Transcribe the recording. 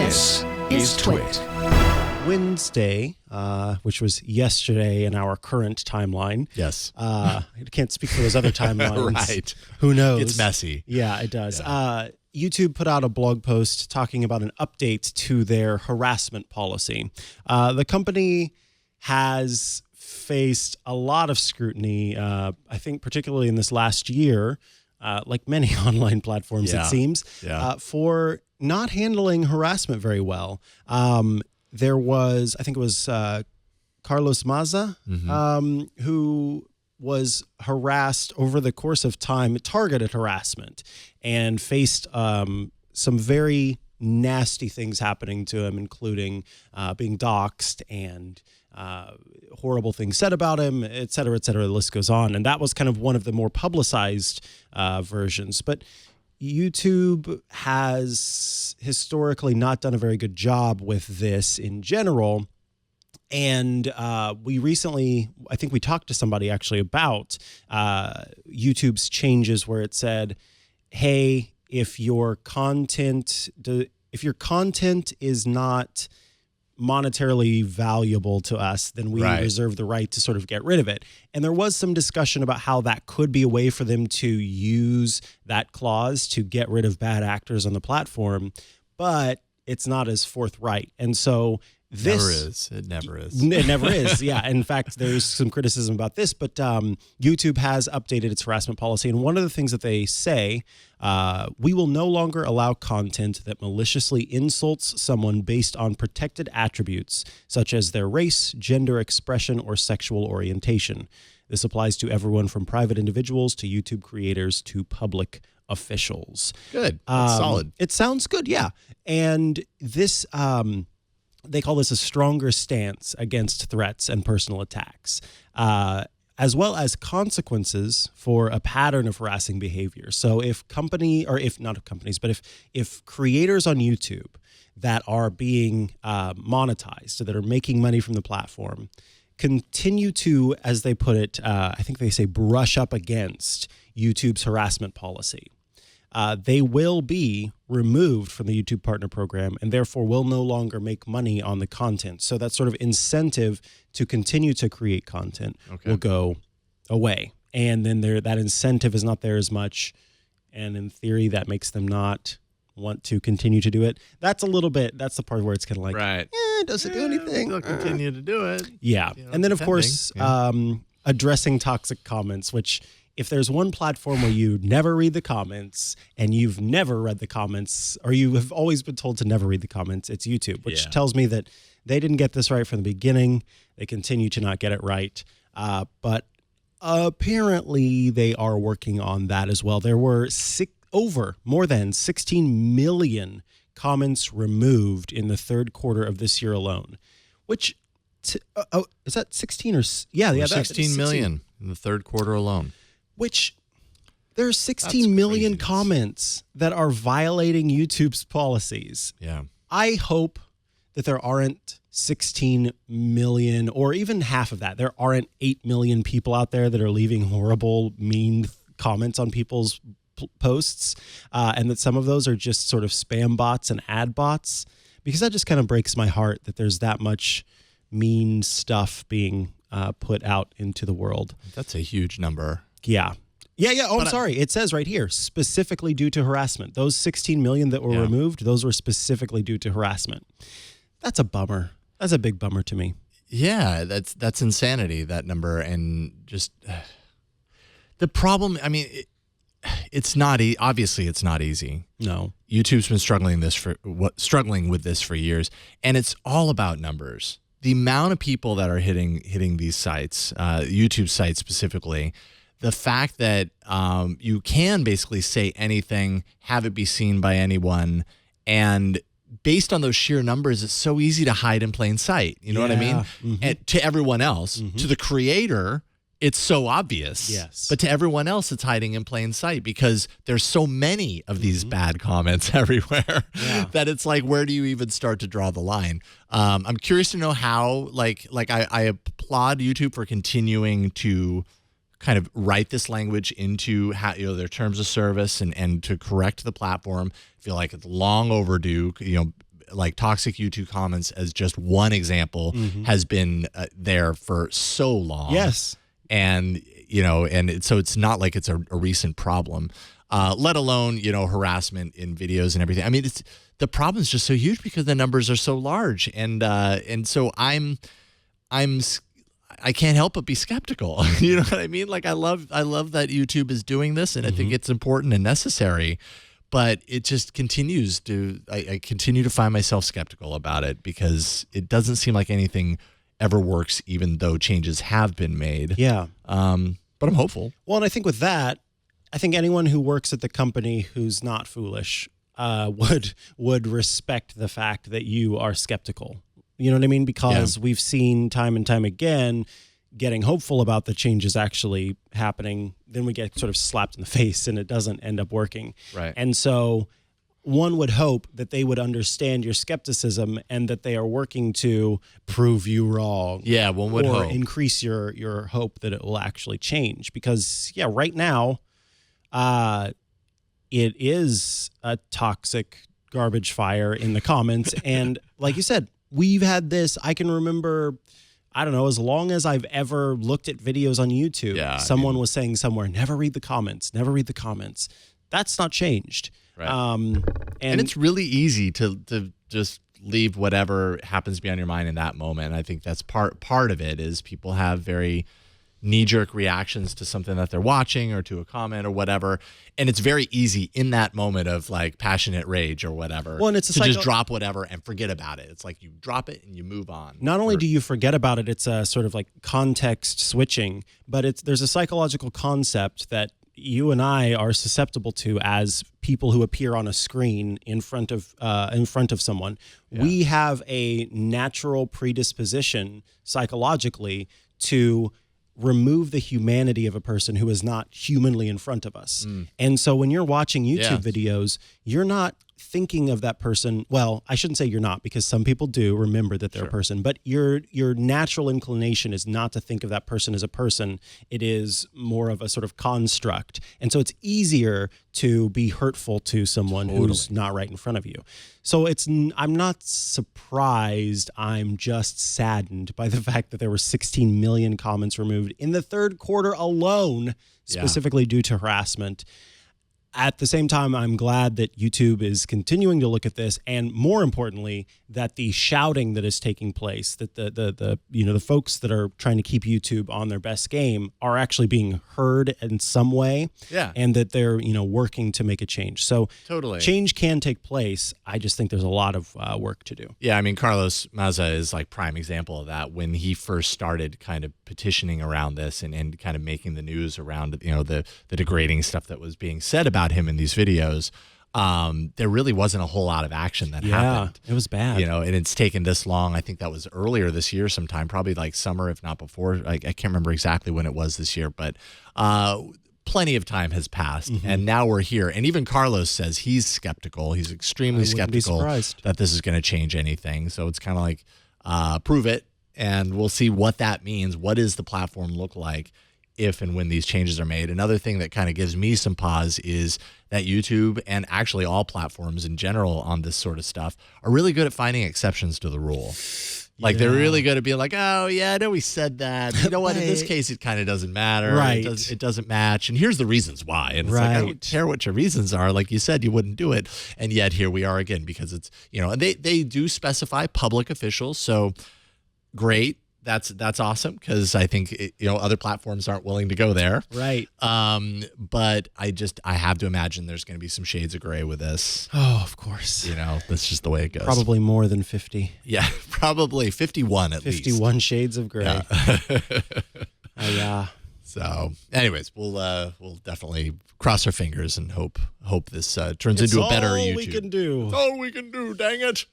This is TWiT. Wednesday, which was yesterday in our current timeline. Yes. I can't speak for those other timelines. Right. Who knows? It's messy. Yeah, it does. Yeah. YouTube put out a blog post talking about an update to their harassment policy. The company has faced a lot of scrutiny, I think particularly in this last year, like many online platforms, it seems, for not handling harassment very well. There was, I think it was Carlos Maza, who was harassed over the course of time, targeted harassment, and faced some very nasty things happening to him, including being doxxed and horrible things said about him, et cetera, et cetera. The list goes on. And that was kind of one of the more publicized versions. But YouTube has historically not done a very good job with this in general. And we recently, I think we talked to somebody actually about YouTube's changes where it said, hey, if your content is not monetarily valuable to us, then we reserve the right to sort of get rid of it. And there was some discussion about how that could be a way for them to use that clause to get rid of bad actors on the platform, but it's not as forthright. And so It never is. It never is. Yeah. In fact, there's some criticism about this, but YouTube has updated its harassment policy. And one of the things that they say, we will no longer allow content that maliciously insults someone based on protected attributes, such as their race, gender expression, or sexual orientation. This applies to everyone from private individuals to YouTube creators to public officials. Good. That's solid. It sounds good. Yeah. And this, they call this a stronger stance against threats and personal attacks, as well as consequences for a pattern of harassing behavior. So if creators on YouTube that are being monetized, so that are making money from the platform, continue to, as they put it, I think they say brush up against YouTube's harassment policy, they will be removed from the YouTube Partner Program and therefore will no longer make money on the content. So that sort of incentive to continue to create content will go away. And then that incentive is not there as much. And in theory, that makes them not want to continue to do it. That's the part where it's kind of like, does it do anything? They'll continue to do it. Yeah. And then, of course, addressing toxic comments, which... if there's one platform where you never read the comments and you've never read the comments, or you have always been told to never read the comments, it's YouTube, which tells me that they didn't get this right from the beginning. They continue to not get it right. But apparently they are working on that as well. There were more than 16 million comments removed in the third quarter of this year alone, which, is that 16 or? Yeah, 16 million in the third quarter alone. Which there are 16 million comments that are violating YouTube's policies. Yeah. I hope that there aren't 16 million, or even half of that. There aren't 8 million people out there that are leaving horrible, mean comments on people's posts, and that some of those are just sort of spam bots and ad bots, because that just kind of breaks my heart that there's that much mean stuff being put out into the world. That's a huge number. Yeah. Oh, I'm sorry. It says right here, specifically due to harassment. Those 16 million that were removed, those were specifically due to harassment. That's a bummer. That's a big bummer to me. Yeah, that's insanity, that number. And just the problem, I mean, it's not obviously it's not easy. No. YouTube's been struggling with this for years, and it's all about numbers. The amount of people that are hitting these sites, YouTube sites specifically, the fact that you can basically say anything, have it be seen by anyone, and based on those sheer numbers, it's so easy to hide in plain sight. You know what I mean? And to everyone else, to the creator, it's so obvious. Yes. But to everyone else, it's hiding in plain sight because there's so many of these bad comments everywhere that it's like, where do you even start to draw the line? I'm curious to know how, I applaud YouTube for continuing to kind of write this language into how, their terms of service and to correct the platform. I feel like it's long overdue. like toxic YouTube comments as just one example has been there for so long. Yes. And, so it's not like it's a recent problem, let alone, harassment in videos and everything. I mean, the problem is just so huge because the numbers are so large. And so I can't help but be skeptical. You know what I mean? Like I love that YouTube is doing this, and I think it's important and necessary, but it just continues to, I continue to find myself skeptical about it because it doesn't seem like anything ever works, even though changes have been made. Yeah. But I'm hopeful. Well, and I think with that, I think anyone who works at the company who's not foolish would respect the fact that you are skeptical. You know what I mean? Because we've seen time and time again, getting hopeful about the changes actually happening, then we get sort of slapped in the face and it doesn't end up working. Right. And so one would hope that they would understand your skepticism and that they are working to prove you wrong. Yeah, one would hope. Or increase your hope that it will actually change. Because, right now, it is a toxic garbage fire in the comments. And like you said, we've had this, I can remember, I don't know, as long as I've ever looked at videos on YouTube, someone was saying somewhere, never read the comments, never read the comments. That's not changed. Right. And it's really easy to just leave whatever happens to be on your mind in that moment. I think that's part of it is people have very knee-jerk reactions to something that they're watching or to a comment or whatever, and it's very easy in that moment of like passionate rage or whatever and it's to just drop whatever and forget about it. It's like you drop it and you move on. Not only do you forget about it, it's a sort of like context switching, but there's a psychological concept that you and I are susceptible to as people who appear on a screen in front of someone. Yeah. We have a natural predisposition psychologically to remove the humanity of a person who is not humanly in front of us. And so when you're watching YouTube videos, you're not thinking of that person. Well, I shouldn't say you're not, because some people do remember that they're a person, but your natural inclination is not to think of that person as a person. It is more of a sort of construct. And so it's easier to be hurtful to someone who's not right in front of you. So I'm not surprised. I'm just saddened by the fact that there were 16 million comments removed in the third quarter alone, specifically due to harassment. At the same time, I'm glad that YouTube is continuing to look at this, and more importantly, that the shouting that is taking place, that the folks that are trying to keep YouTube on their best game are actually being heard in some way, and that they're working to make a change. So change can take place. I just think there's a lot of work to do. Yeah, I mean, Carlos Maza is like prime example of that. When he first started kind of petitioning around this and kind of making the news around the degrading stuff that was being said about him in these videos, there really wasn't a whole lot of action that happened. It was bad. And it's taken this long. I think that was earlier this year sometime, probably like summer, if not before. I can't remember exactly when it was this year, but plenty of time has passed, and now we're here. And even Carlos says he's skeptical. He's extremely skeptical that this is going to change anything. So it's kind of like, prove it, and we'll see what that means. What does the platform look like if and when these changes are made? Another thing that kind of gives me some pause is that YouTube, and actually all platforms in general on this sort of stuff, are really good at finding exceptions to the rule. Like they're really good at being like, oh yeah, I know we said that. You know what? In this case, it kind of doesn't matter. Right. It doesn't match. And here's the reasons why. And it's like, I don't care what your reasons are. Like you said, you wouldn't do it. And yet here we are again, because it's, and they do specify public officials. So great. That's awesome, because I think other platforms aren't willing to go there. Right. But I have to imagine there's going to be some shades of gray with this. Oh, of course. That's just the way it goes. Probably more than 50. Yeah, probably 51 at least. 51 shades of gray. Yeah. So, anyways, we'll definitely cross our fingers and hope this turns into a better YouTube. It's all we can do. It's all we can do. Dang it.